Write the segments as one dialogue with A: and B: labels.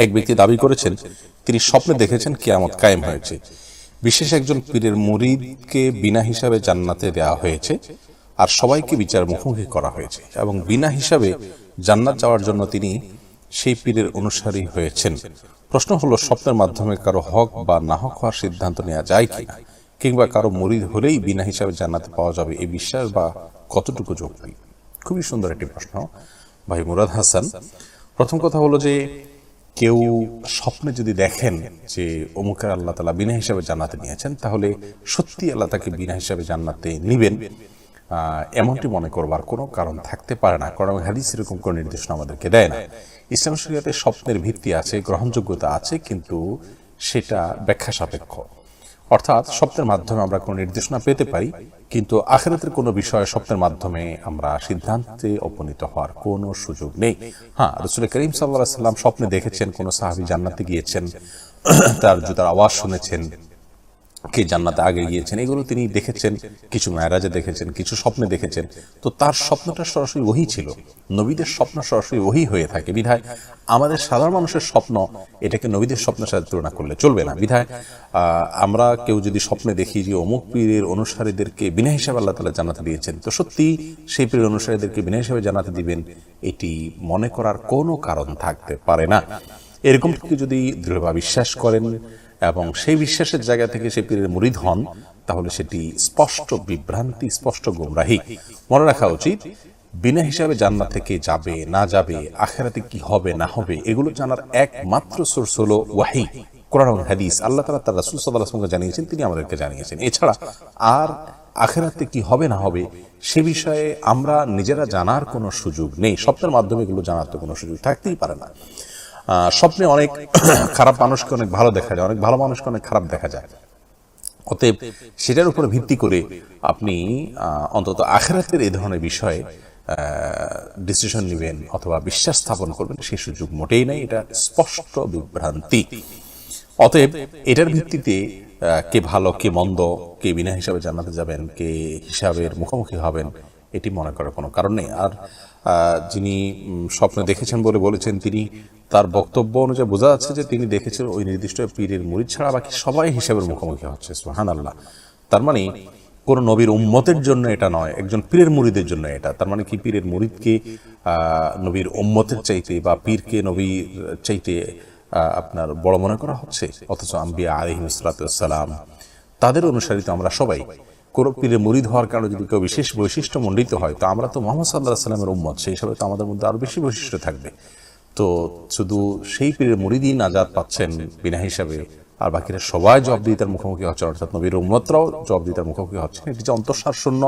A: এক ব্যক্তি দাবি করেছেন তিনি স্বপ্নে দেখেছেন কিয়ামত কায়েম হয়েছে, বিশেষ একজন পীরের মুরিদকে বিনা হিসাবে জান্নাতে দেওয়া হয়েছে আর সবাইকে বিচার মুখোমুখি করা হয়েছে এবং বিনা হিসাবে জান্নাত যাওয়ার জন্য তিনি সেই পীরের অনুসারী হয়েছেন। প্রশ্ন হলো, স্বপ্নের মাধ্যমে কারো হক বা না হক হওয়ার সিদ্ধান্ত নেওয়া যায় কিনা, কিংবা কারো মুরিদ হলেই বিনা হিসাবে জান্নাতে পাওয়া যাবে, এই বিশ্বাস বা কতটুকু যৌক্তিক? খুবই সুন্দর একটি প্রশ্ন ভাই মুরাদ হাসান। প্রথম কথা হলো যে কেউ স্বপ্নে যদি দেখেন যে অমুকের আল্লাহ তাআলা বিনা হিসাবে জান্নাতে নিয়েছেন, তাহলে সত্যি আল্লাহ তাকে বিনা হিসাবে জান্নাতে নিবেন এমনটি মনে করবার কোনো কারণ থাকতে পারে না, কারণ হাদিস এরকম কোনো নির্দেশনা আমাদেরকে দেয় না। ইসলাম শরীয়তে স্বপ্নের ভিত্তি আছে, গ্রহণযোগ্যতা আছে, কিন্তু সেটা ব্যাখ্যা সাপেক্ষ। অর্থাৎ স্বপ্নের মাধ্যমে আমরা কোনো নির্দেশনা পেতে পারি, কিন্তু আখিরাতের কোনো বিষয়ে স্বপ্নের মাধ্যমে আমরা সিদ্ধান্তে উপনীত হওয়ার কোনো সুযোগ নেই। হ্যাঁ, রাসূল করিম সাল্লাল্লাহু আলাইহি ওয়াসাল্লাম স্বপ্নে দেখেছেন কোনো সাহাবী জান্নাতে গিয়েছেন, তার জুতার আওয়াজ শুনেছেন, কে জান্নাতে আগে গিয়েছেন, এগুলো তিনি দেখেছেন। কিছু মেরাজে দেখেছেন, কিছু স্বপ্নে দেখেছেন। তো তার স্বপ্নটা সরাসরি ওহী ছিল। নবীদের স্বপ্ন সরাসরি ওহী হয়ে থাকে বিধায় আমাদের সাধারণ মানুষের স্বপ্ন এটাকে নবীদের স্বপ্নের সাথে তুলনা করলে চলবে না। বিধায় আমরা কেউ যদি স্বপ্নে দেখি যে অমুক পীরের অনুসারীদেরকে বিনা হিসাবে আল্লাহ তাআলা জান্নাতে দিয়েছেন, তো সত্যি সেই পীরের অনুসারীদেরকে বিনা হিসাবে জান্নাতে দিবেন এটি মনে করার কোনো কারণ থাকতে পারে না। এরকম যদি দৃঢ়ভাবে বিশ্বাস করেন এবং সেই বিশ্বাসের জায়গা থেকে সে পীরের মুরিদ হন, তাহলে সেটি স্পষ্ট বিভ্রান্তি, স্পষ্ট গোমরাহি। মনে রাখা উচিত, বিনা হিসাবে জান্নাত থেকে যাবে না যাবে, আখিরাতে কি হবে না হবে, এগুলো জানার একমাত্র সোর্স হলো ওয়াহী, কোরআন এবং হাদিস। আল্লাহ তাআলা তার রাসূল সাল্লাল্লাহু আলাইহি ওয়াসাল্লামকে জানিয়েছেন, তিনি আমাদেরকে জানিয়েছেন। এছাড়া আর আখিরাতে কি হবে না হবে সে বিষয়ে আমরা নিজেরা জানার কোনো সুযোগ নেই। স্বপ্নের মাধ্যমে এগুলো জানার তো কোনো সুযোগ থাকতেই পারে না। স্বপ্নে অনেক খারাপ মানুষকে অনেক ভালো দেখা যায়, অনেক ভালো মানুষকে অনেক খারাপ দেখা যায়। অতএব সেটার উপর ভিত্তি করে আপনি অন্তত আখিরাতের এই ধরনের বিষয়ে ডিসিশন নেবেন অথবা বিশ্বাস স্থাপন করবেন, সেই সুযোগ মোটেই নাই। এটা স্পষ্ট বিভ্রান্তি। অতএব এটার ভিত্তিতে কে ভালো কে মন্দ, কে বিনা হিসাবে জান্নাতে যাবেন, কে হিসাবের মুখোমুখি হবেন, এটি মনে করার কোনো কারণ নেই। আর যিনি স্বপ্নে দেখেছেন বলে বলেছেন, তিনি তার বক্তব্য অনুযায়ী বোঝা যাচ্ছে যে তিনি দেখেছেন ওই নির্দিষ্ট পীরের মুরিদ ছাড়া বাকি সবাই হিসাবের মুখোমুখি হচ্ছে। সুবহানাল্লাহ। তার মানে কোন নবীর উম্মতের জন্য এটা নয়, একজন পীরের মুরিদের জন্য এটা। তার মানে কি পীরের মুরিদকে নবীর উম্মতের চাইতে বা পীরকে নবীর চাইতে আপনার বড় মনে করা হচ্ছে? অথচ আম্বিয়া আলাইহিস সালাতু ওয়াস সালাম তাদের অনুসারী তো আমরা সবাই। কোন পীরের মুরিদ হওয়ার কারণে যদি কেউ বিশেষ বৈশিষ্ট্য মণ্ডিত হয়, তো আমরা তো মুহাম্মদ সাল্লাল্লাহু আলাইহি ওয়াসাল্লামের উম্মত, সেই হিসাবে তো আমাদের মধ্যে আরো বেশি বৈশিষ্ট্য থাকবে। তো শুধু সেই পীরের মুরিদই নাজাত পাচ্ছেন বিনা হিসাবে, আর বাকিরা সবাই জবাবদিহিতার মুখোমুখি হচ্ছে, অর্থাৎ নবীর উম্মতরাও জবাবদিহিতার মুখোমুখি হচ্ছে। এটি যে অন্তঃসার শূন্য,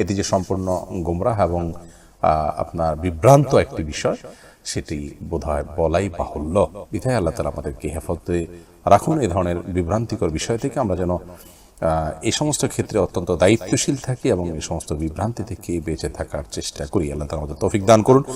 A: এটি যে সম্পূর্ণ গোমরাহ এবং আপনার বিভ্রান্ত একটি বিষয়, সেটি বোধহয় বলাই বাহুল্য। বিধায় আল্লাহ তাআলা আমাদেরকে হেফাজতে রাখুন এই ধরনের বিভ্রান্তিকর বিষয় থেকে। আমরা যেন এই সমস্ত ক্ষেত্রে অত্যন্ত দায়িত্বশীল থাকি এবং এই সমস্ত বিভ্রান্তি থেকে বেঁচে থাকার চেষ্টা করি। আল্লাহ তাআলা আমাদের তৌফিক দান করুন।